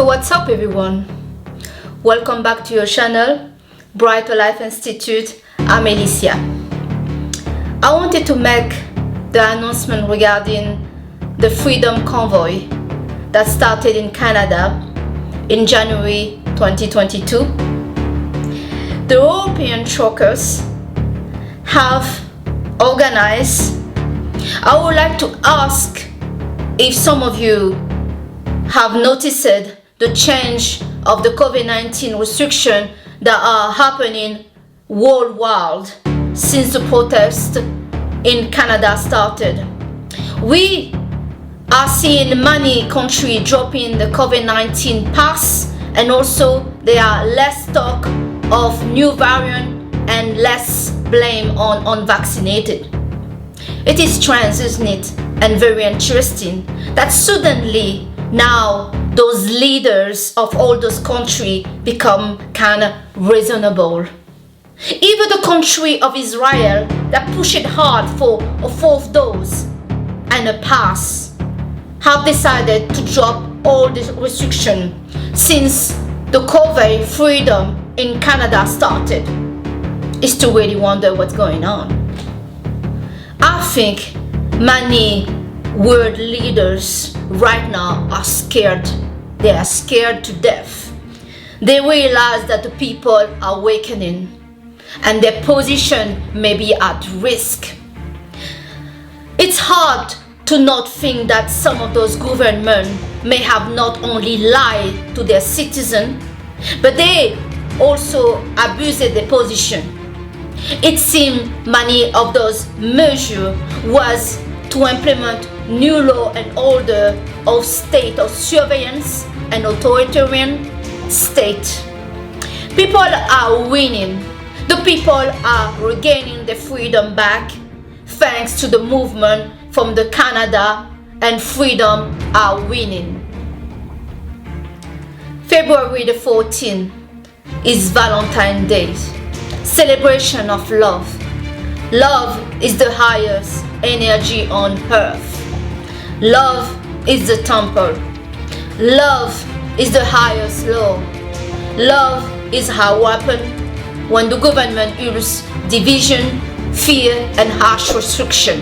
So what's up everyone? Welcome back to your channel, Brighter Life Institute. I'm Alicia. I wanted to make the announcement regarding the Freedom Convoy that started in Canada in January 2022. The European truckers have organized. I would like to ask if some of you have noticed the change of the COVID-19 restrictions that are happening worldwide since the protest in Canada started. We are seeing many countries dropping the COVID-19 pass, and also there are less talk of new variant and less blame on unvaccinated. It is strange, isn't it? And very interesting that suddenly now those leaders of all those countries become kind of reasonable. Even the country of Israel that pushed hard for a fourth dose and a pass have decided to drop all the restrictions since the COVID freedom in Canada started. It's to really wonder what's going on. I think many world leaders right now are scared. They are scared to death. They realize that the people are awakening and their position may be at risk. It's hard to not think that some of those governments may have not only lied to their citizens, but they also abused their position. It seemed many of those measures was to implement new law and order of state of surveillance and authoritarian state. People are winning. The people are regaining their freedom back thanks to the movement from the Canada, and freedom are winning. February the 14th is Valentine's Day, celebration of love. Love is the highest energy on earth. Love is the temple. Love is the highest law. Love is our weapon when the government uses division, fear, and harsh restriction.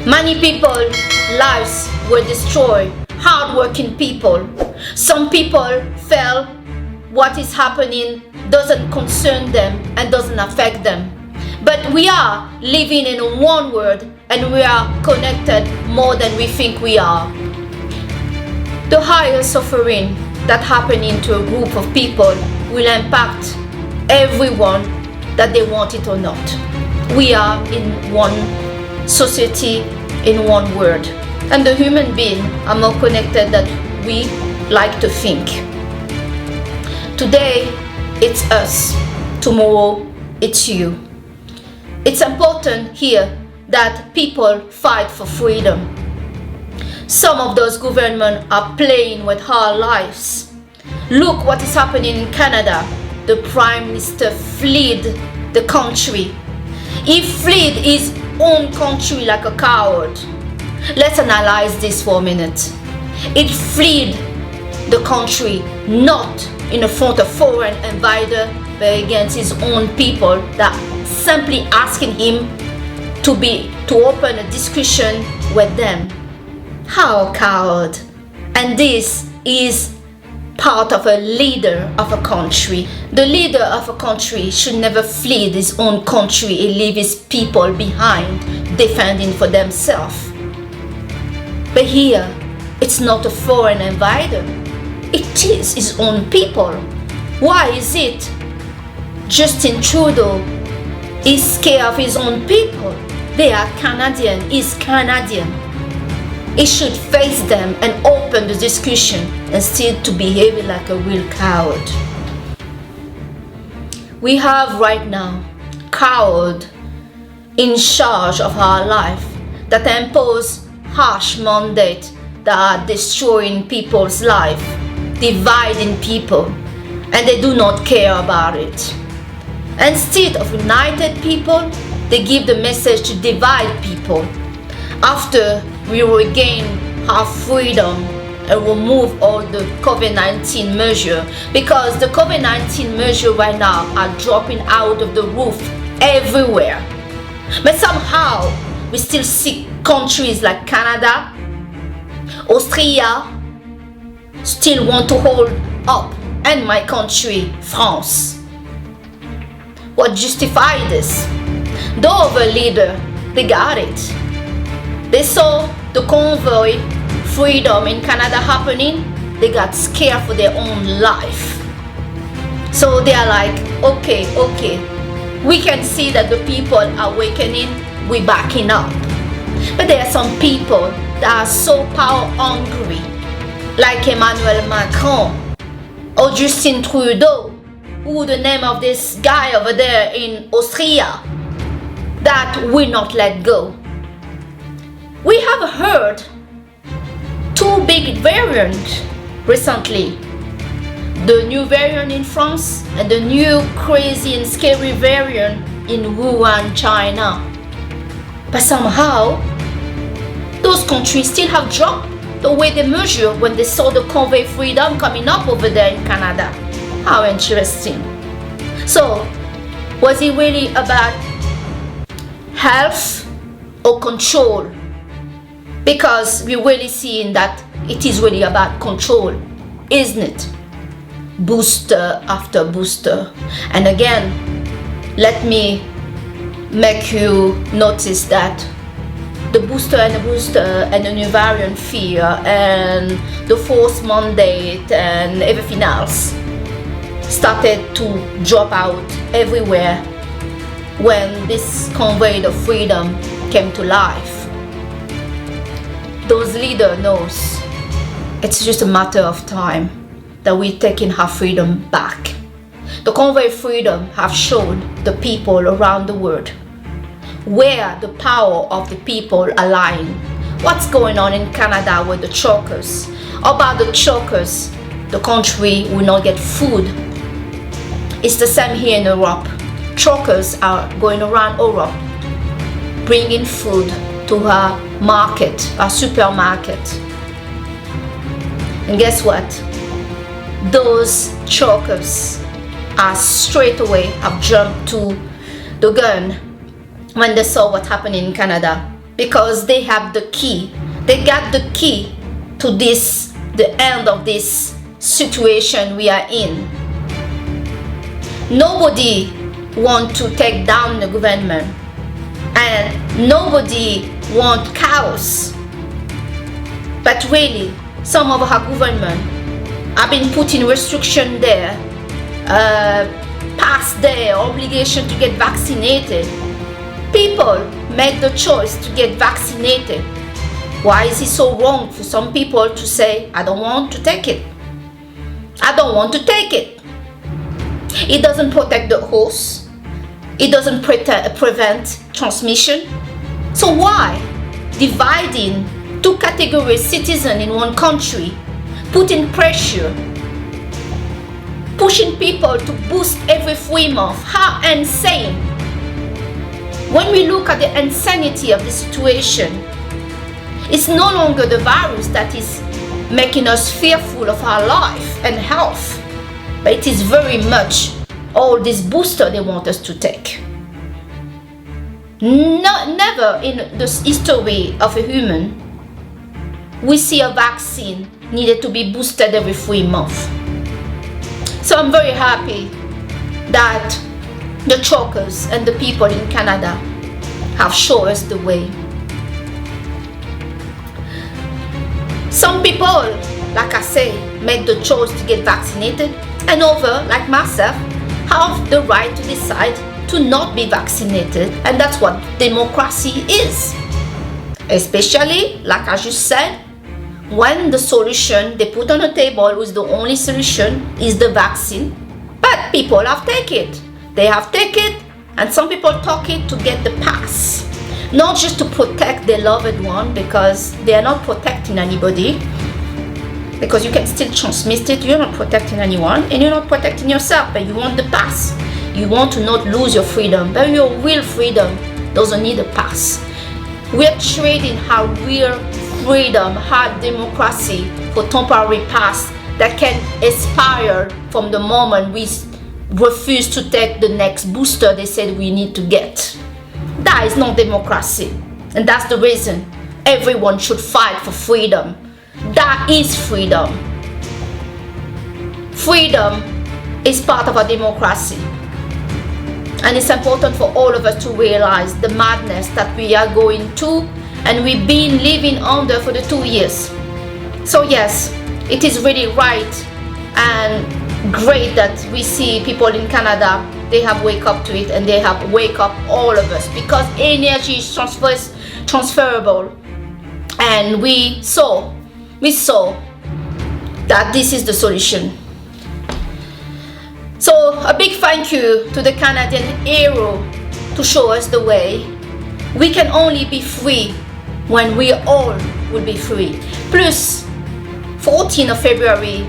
Many people's lives were destroyed, hardworking people. Some people felt what is happening doesn't concern them and doesn't affect them. But we are living in one world and we are connected more than we think we are. The higher suffering that happens to a group of people will impact everyone, that they want it or not. We are in one society, in one world, and the human beings are more connected than we like to think. Today it's us, tomorrow it's you. It's important here that people fight for freedom. Some of those governments are playing with our lives. Look what is happening in Canada. The Prime Minister fled the country. He fled his own country like a coward. Let's analyze this for a minute. It fled the country not in front of foreign invader, but against his own people that simply asking him to open a discussion with them. How coward! And this is part of a leader of a country. The leader of a country should never flee his own country and leave his people behind, defending for themselves. But here, it's not a foreign invader. It is his own people. Why is it? Justin Trudeau is scared of his own people. They are Canadian. He's Canadian. He should face them and open the discussion instead to behave like a real coward. We have right now coward in charge of our life that impose harsh mandate that are destroying people's life, dividing people, and they do not care about it. Instead of united people, they give the message to divide people. After we regain our freedom and remove all the COVID-19 measure, because the COVID-19 measure right now are dropping out of the roof everywhere. But somehow we still see countries like Canada, Austria still want to hold up, and my country, France. What justify this? The other leader, they got it. They saw the convoy freedom in Canada happening, they got scared for their own life. So they are like, okay, we can see that the people are awakening, we're backing up. But there are some people that are so power hungry, like Emmanuel Macron or Justin Trudeau, who the name of this guy over there in Austria, that will not let go. We have heard two big variants recently. The new variant in France and the new crazy and scary variant in Wuhan, China. But somehow, those countries still have dropped the way they measure when they saw the convoy freedom coming up over there in Canada. How interesting. So, was it really about health or control? Because we're really seeing that it is really about control, isn't it? Booster after booster. And again, let me make you notice that the booster and the new variant fear and the fourth mandate and everything else started to drop out everywhere when this convoy of freedom came to life. Those leaders knows it's just a matter of time that we're taking our freedom back. The convoy of freedom have showed the people around the world where the power of the people are lying. What's going on in Canada with the truckers? About the truckers, the country will not get food. It's the same here in Europe. Truckers are going around Europe bringing food to our market, our supermarket. And guess what? Those truckers are straight away have jumped to the gun when they saw what happened in Canada, because they have the key. They got the key to this, the end of this situation we are in. Nobody want to take down the government, and nobody want chaos. But really, some of our government have been putting restriction there, past their obligation to get vaccinated. People make the choice to get vaccinated. Why is it so wrong for some people to say, I don't want to take it? I don't want to take it. It doesn't protect the horse. It doesn't prevent transmission. So why dividing two categories of citizens in one country, putting pressure, pushing people to boost every 3 months? How insane! When we look at the insanity of the situation, it's no longer the virus that is making us fearful of our life and health, but it is very much all this booster they want us to take. Never in the history of a human we see a vaccine needed to be boosted every 3 months. So I'm very happy that the truckers and the people in Canada have shown us the way. Some people, like I say, make the choice to get vaccinated, and others, like myself, have the right to decide to not be vaccinated, and that's what democracy is. Especially, like I just said, when the solution they put on the table is the only solution is the vaccine, but people have taken it. They have taken it, and some people took it to get the pass. Not just to protect their loved one, because they are not protecting anybody, because you can still transmit it. You're not protecting anyone, and you're not protecting yourself, but you want the pass. You want to not lose your freedom, but your real freedom doesn't need a pass. We're trading our real freedom, hard democracy for temporary past that can expire from the moment we refuse to take the next booster they said we need to get. That is not democracy. And that's the reason everyone should fight for freedom. That is freedom. Freedom is part of a democracy. And it's important for all of us to realize the madness that we are going to and we've been living under for the 2 years. So yes, it is really right and great that we see people in Canada, they have wake up to it and they have wake up all of us, because energy is transferable, and we saw that this is the solution. So a big thank you to the Canadian hero to show us the way. We can only be free when we all will be free. Plus, 14th of February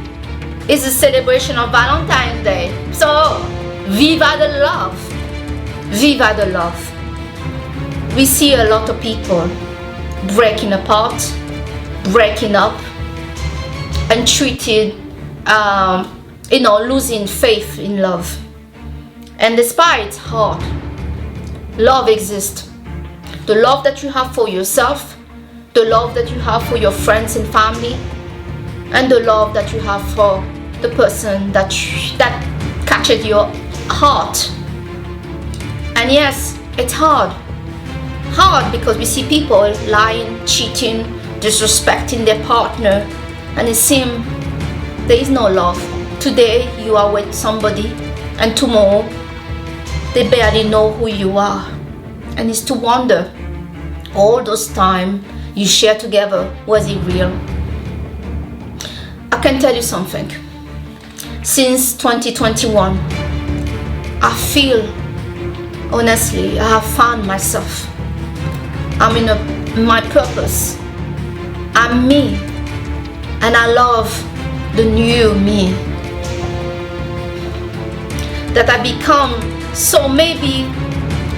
is a celebration of Valentine's Day. So, viva the love. Viva the love. We see a lot of people breaking apart, breaking up, and treated, losing faith in love. And despite it's hard, love exists. The love that you have for yourself, the love that you have for your friends and family, and the love that you have for the person that catches your heart. And yes, it's hard. Hard because we see people lying, cheating, disrespecting their partner, and it seems there is no love. Today you are with somebody, and tomorrow they barely know who you are. And it's to wonder, all those time you share together, was it real? I can tell you something. Since 2021, I feel, honestly, I have found myself. I'm in my purpose. I'm me, and I love the new me that I become. So maybe,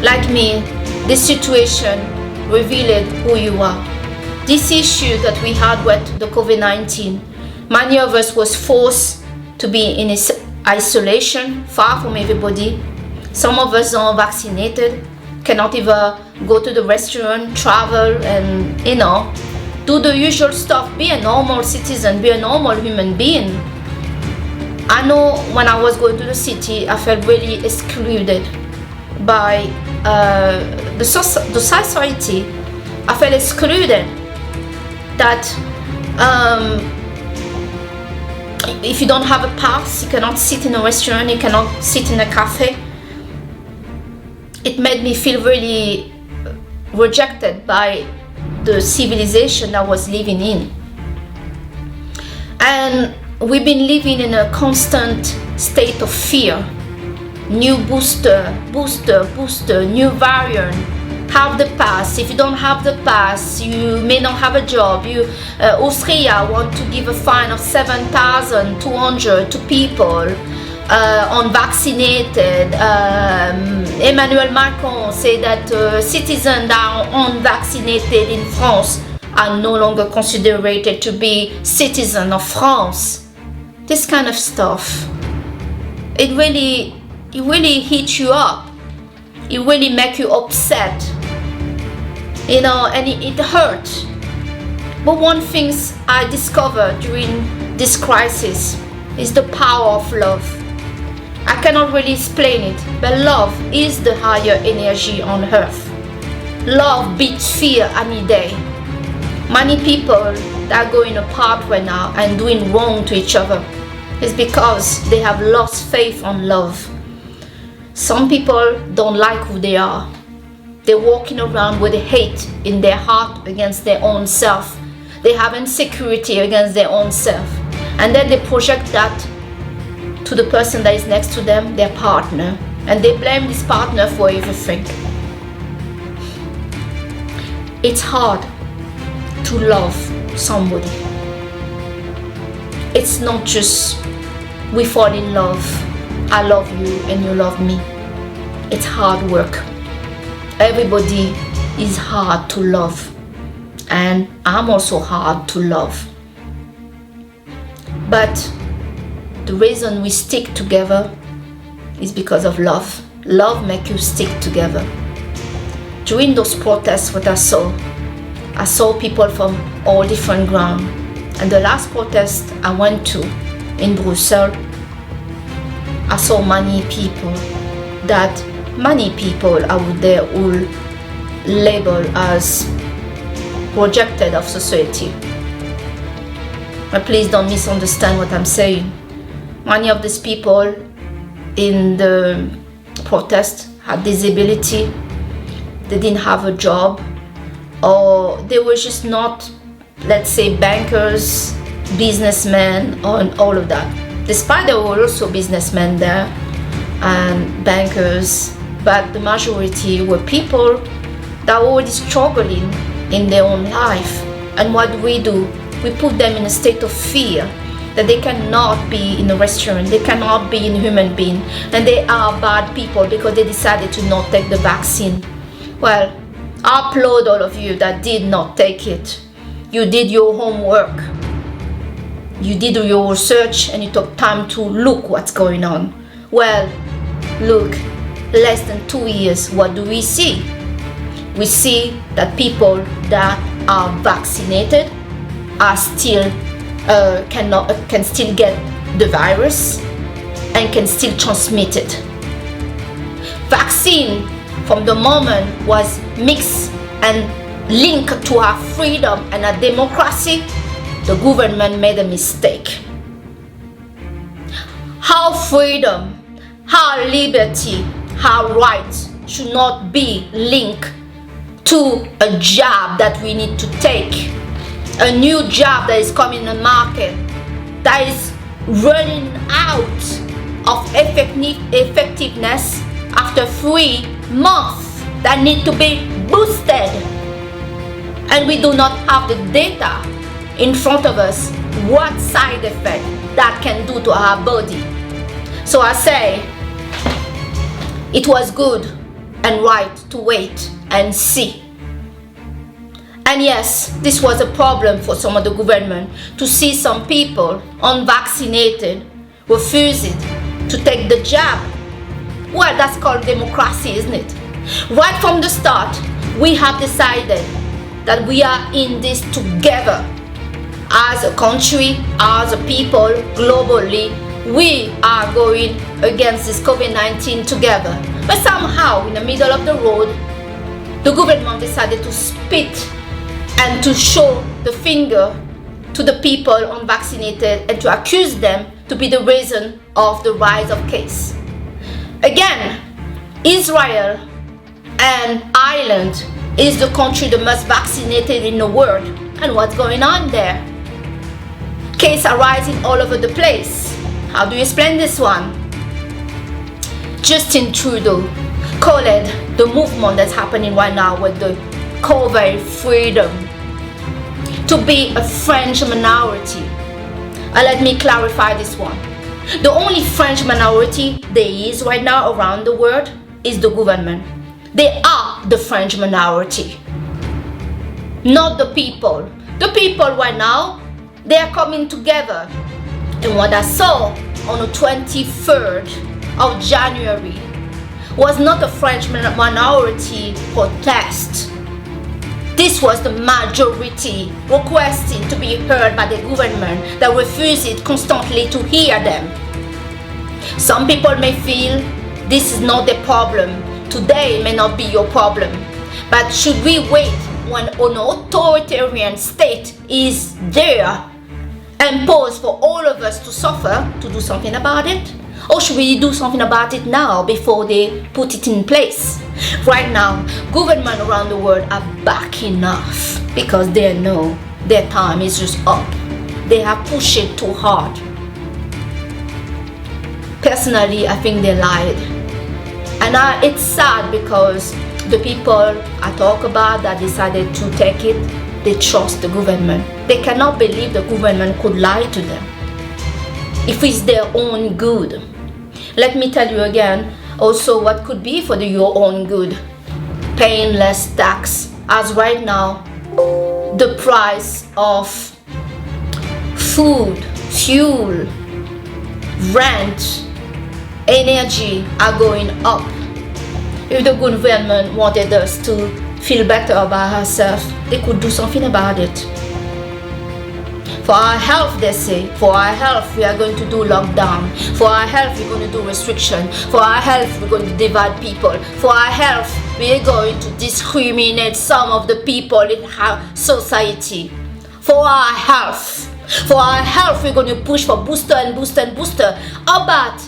like me, this situation revealed who you are. This issue that we had with the COVID-19, many of us was forced to be in isolation, far from everybody. Some of us are vaccinated, cannot even go to the restaurant, travel, and do the usual stuff, be a normal citizen, be a normal human being. I know when I was going to the city, I felt really excluded by the society. I felt excluded that if you don't have a pass, you cannot sit in a restaurant, you cannot sit in a cafe. It made me feel really rejected by the civilization I was living in. And we've been living in a constant state of fear. New booster, new variant. Have the pass. If you don't have the pass, you may not have a job. Austria want to give a fine of 7,200 to people unvaccinated. Emmanuel Macron said that citizens that are unvaccinated in France are no longer considered to be citizens of France. This kind of stuff, it really hits you up. It really makes you upset, and it hurts. But one thing I discovered during this crisis is the power of love. I cannot really explain it, but love is the higher energy on earth. Love beats fear any day. Many people that are going apart right now and doing wrong to each other is because they have lost faith on love. Some people don't like who they are. They're walking around with hate in their heart against their own self. They have insecurity against their own self. And then they project that to the person that is next to them, their partner. And they blame this partner for everything. It's hard to love somebody. It's not just we fall in love, I love you and you love me. It's hard work. Everybody is hard to love. and I'm also hard to love. But the reason we stick together is because of love. Love makes you stick together. During those protests, what I saw people from all different grounds. And the last protest I went to in Brussels, I saw many people out there who labeled as rejected of society. But please don't misunderstand what I'm saying. Many of these people in the protest had disability, they didn't have a job, or they were just not, let's say, bankers, businessmen, or all of that. Despite there were also businessmen there and bankers, but the majority were people that were already struggling in their own life. And what do? We put them in a state of fear that they cannot be in a restaurant, they cannot be in human being, and they are bad people because they decided to not take the vaccine. Well, I applaud all of you that did not take it. You did your homework. You did your research and you took time to look what's going on. Well, look, less than 2 years, what do we see? We see that people that are vaccinated are still can still get the virus and can still transmit it. Vaccine from the moment was mixed and linked to our freedom and our democracy. The government made a mistake. Our freedom, our liberty, our rights should not be linked to a job that we need to take. A new job that is coming in the market that is running out of effectiveness after 3 months, that need to be boosted. And we do not have the data in front of us what side effect that can do to our body. So I say it was good and right to wait and see. And yes, this was a problem for some of the government to see some people unvaccinated refusing to take the jab. Well, that's called democracy, isn't it? Right from the start, we have decided that we are in this together. As a country, as a people, globally, we are going against this COVID-19 together. But somehow, in the middle of the road, the government decided to spit and to show the finger to the people unvaccinated and to accuse them to be the reason of the rise of case. Again, Israel and Ireland is the country the most vaccinated in the world. And what's going on there? Cases are rising all over the place. How do you explain this one? Justin Trudeau called it the movement that's happening right now with the COVID freedom to be a French minority. And let me clarify this one. The only French minority there is right now around the world is the government. They are the French minority, not the people. The people right now, they are coming together. And what I saw on the 23rd of January was not a French minority protest. This was the majority requesting to be heard by the government that refused constantly to hear them. Some people may feel this is not the problem. Today may not be your problem. But should we wait when an authoritarian state is there and pause for all of us to suffer to do something about it? Or should we do something about it now before they put it in place? Right now, governments around the world are backing off because they know their time is just up. They have pushed it too hard. Personally, I think they lied. And it's sad because the people I talk about that decided to take it, they trust the government. They cannot believe the government could lie to them if it's their own good. Let me tell you again also what could be for your own good. Paying less tax. As right now, the price of food, fuel, rent, energy are going up. If the government wanted us to feel better about ourselves, they could do something about it. For our health, they say, for our health, we are going to do lockdown. For our health, we're going to do restriction. For our health, we're going to divide people. For our health, we are going to discriminate some of the people in our society. For our health, we're going to push for booster and booster and booster. How about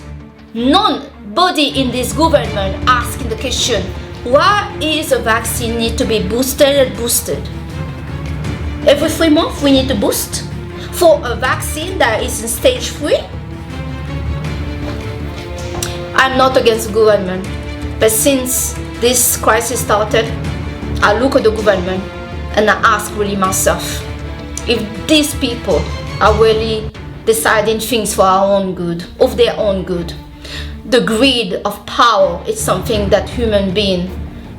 nobody in this government asking the question, why is a vaccine need to be boosted and boosted? Every 3 months we need to boost for a vaccine that is in stage 3? I'm not against the government, but since this crisis started, I look at the government and I ask really myself, if these people are really deciding things for our own good, of their own good. The greed of power is something that human beings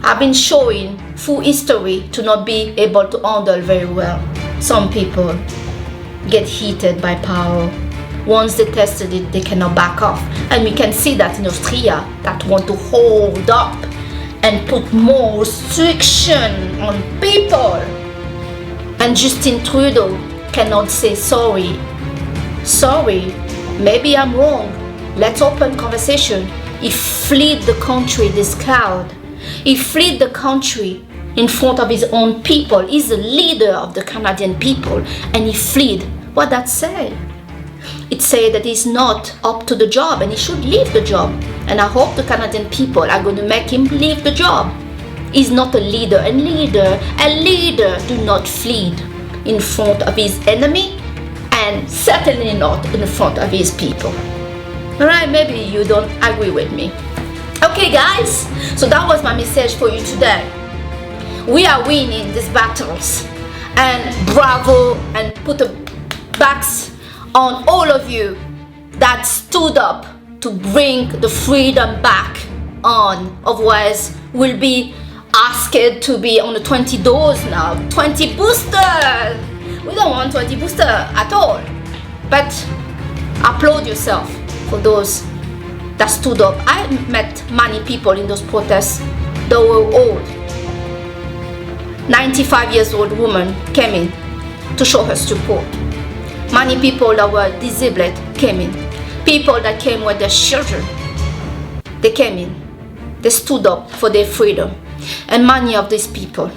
have been showing through history to not be able to handle very well. Some people get heated by power. Once they tested it, they cannot back off. And we can see that in Austria, that want to hold up and put more restriction on people. And Justin Trudeau cannot say sorry. Sorry, maybe I'm wrong. Let's open conversation. He fled the country, this cloud. He fled the country in front of his own people. He's the leader of the Canadian people, and he fled. What that say? It say that he's not up to the job and he should leave the job. And I hope the Canadian people are going to make him leave the job. He's not a leader. A leader do not flee in front of his enemy, and certainly not in front of his people. Alright, maybe you don't agree with me. Okay guys, so that was my message for you today. We are winning these battles, and bravo, and put a backs on all of you that stood up to bring the freedom back on. Otherwise, we'll be asked to be on the 20 dose now, 20 booster. We don't want 20 booster at all. But applaud yourself for those that stood up. I met many people in those protests that were old. 95 years old woman came in to show her support. Many people that were disabled came in. People that came with their children, they came in. They stood up for their freedom. And many of these people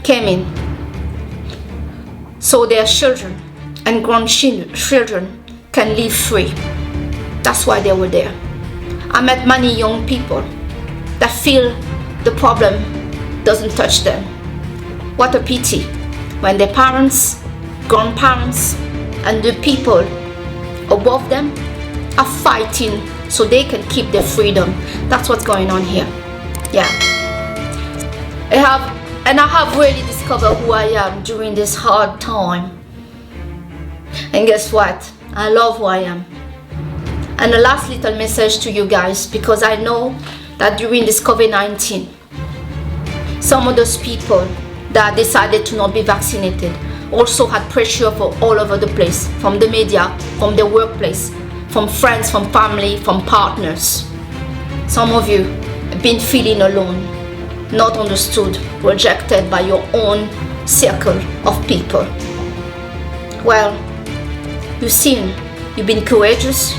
came in so their children and grandchildren can live free. That's why they were there. I met many young people that feel the problem doesn't touch them. What a pity when their parents, grandparents, and the people above them are fighting so they can keep their freedom. That's what's going on here. Yeah. I have really discovered who I am during this hard time. And guess what? I love who I am. And the last little message to you guys, because I know that during this COVID-19, some of those people that decided to not be vaccinated also had pressure from all over the place, from the media, from the workplace, from friends, from family, from partners. Some of you have been feeling alone, not understood, rejected by your own circle of people. Well, you've seen, you've been courageous,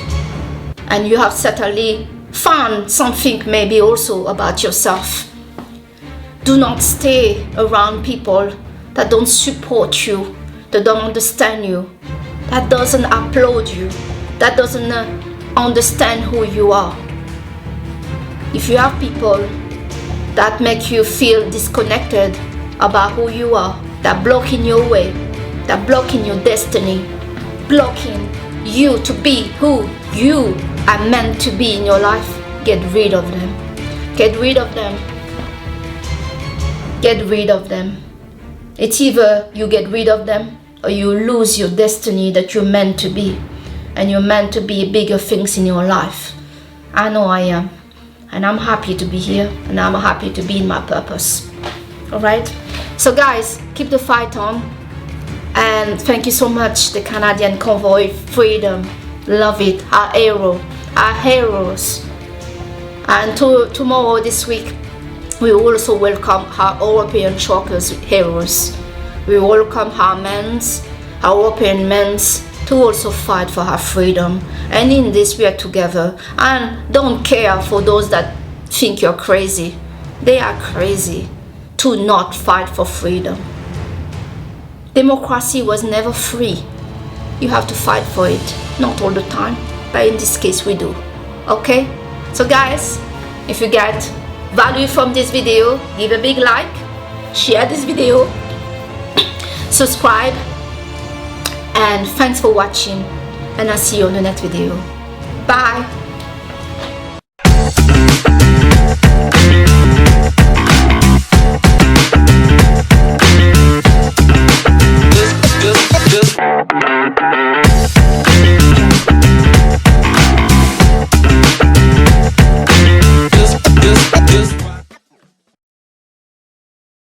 and you have certainly found something maybe also about yourself. Do not stay around people that don't support you, that don't understand you, that doesn't applaud you, that doesn't understand who you are. If you have people that make you feel disconnected about who you are, that blocking your way, that blocking your destiny, blocking you to be who you are meant to be in your life, get rid of them. Get rid of them. Get rid of them. It's either you get rid of them or you lose your destiny that you're meant to be. And you're meant to be bigger things in your life. I know I am. And I'm happy to be here. And I'm happy to be in my purpose. Alright? So guys, keep the fight on, and thank you so much, the Canadian Convoy Freedom. Love it. Our hero, our heroes. And tomorrow, this week, we also welcome our European truckers heroes. We welcome our European men to also fight for our freedom. And in this, we are together. And don't care for those that think you're crazy. They are crazy to not fight for freedom. Democracy was never free. You have to fight for it. Not all the time, but in this case we do. Okay? So guys, if you get value from this video, give a big like, share this video, subscribe, and thanks for watching, and I'll see you on the next video. Bye.